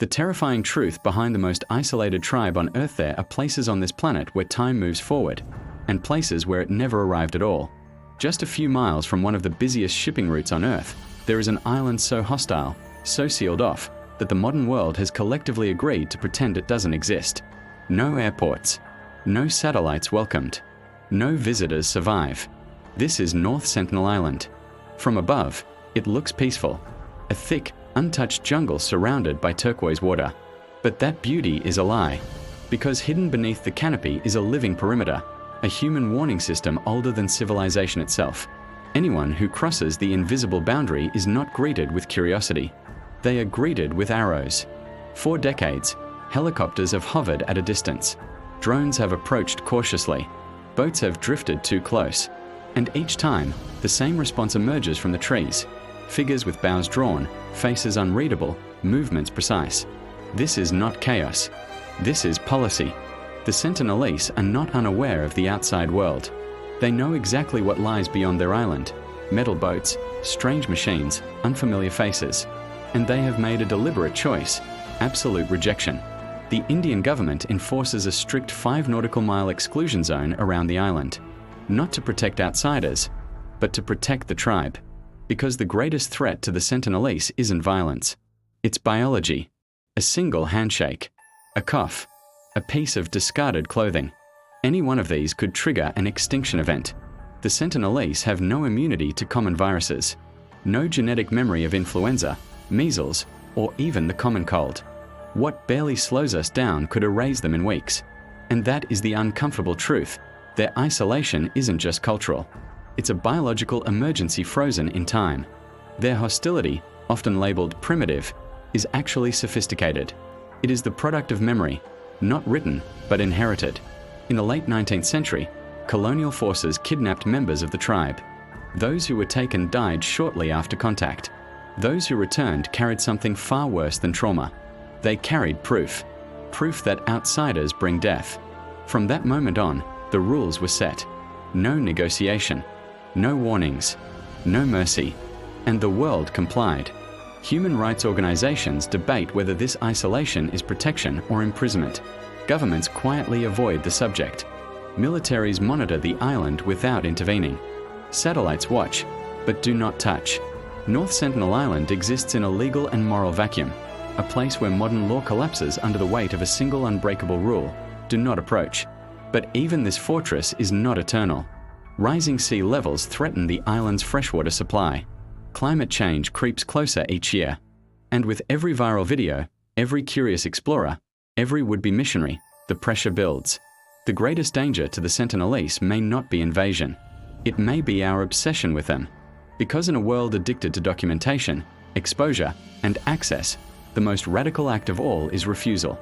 The terrifying truth behind the most isolated tribe on Earth: there are places on this planet where time moves forward, and places where it never arrived at all. Just a few miles from one of the busiest shipping routes on Earth, there is an island so hostile, so sealed off, that the modern world has collectively agreed to pretend it doesn't exist. No airports, no satellites welcomed, no visitors survive. This is North Sentinel Island. From above, it looks peaceful, a thick, untouched jungle surrounded by turquoise water. But that beauty is a lie, because hidden beneath the canopy is a living perimeter, a human warning system older than civilization itself. Anyone who crosses the invisible boundary is not greeted with curiosity. They are greeted with arrows. For decades, helicopters have hovered at a distance. Drones have approached cautiously. Boats have drifted too close. And each time, the same response emerges from the trees. Figures with bows drawn, faces unreadable, movements precise. This is not chaos. This is policy. The Sentinelese are not unaware of the outside world. They know exactly what lies beyond their island: metal boats, strange machines, unfamiliar faces. And they have made a deliberate choice: absolute rejection. The Indian government enforces a strict 5 nautical mile exclusion zone around the island, not to protect outsiders, but to protect the tribe. Because the greatest threat to the Sentinelese isn't violence. It's biology. A single handshake, a cough, a piece of discarded clothing. Any one of these could trigger an extinction event. The Sentinelese have no immunity to common viruses, no genetic memory of influenza, measles, or even the common cold. What barely slows us down could erase them in weeks. And that is the uncomfortable truth. Their isolation isn't just cultural. It's a biological emergency frozen in time. Their hostility, often labeled primitive, is actually sophisticated. It is the product of memory, not written, but inherited. In the late 19th century, colonial forces kidnapped members of the tribe. Those who were taken died shortly after contact. Those who returned carried something far worse than trauma. They carried proof that outsiders bring death. From that moment on, the rules were set. No negotiation, no warnings, no mercy, and the world complied. Human rights organizations debate whether this isolation is protection or imprisonment. Governments quietly avoid the subject. Militaries monitor the island without intervening. Satellites watch, but do not touch. North Sentinel Island exists in a legal and moral vacuum, a place where modern law collapses under the weight of a single unbreakable rule: do not approach. But even this fortress is not eternal. Rising sea levels threaten the island's freshwater supply. Climate change creeps closer each year. And with every viral video, every curious explorer, every would-be missionary, the pressure builds. The greatest danger to the Sentinelese may not be invasion. It may be our obsession with them. Because in a world addicted to documentation, exposure, and access, the most radical act of all is refusal.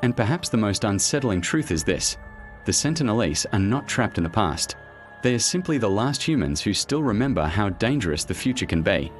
And perhaps the most unsettling truth is this: the Sentinelese are not trapped in the past. They are simply the last humans who still remember how dangerous the future can be.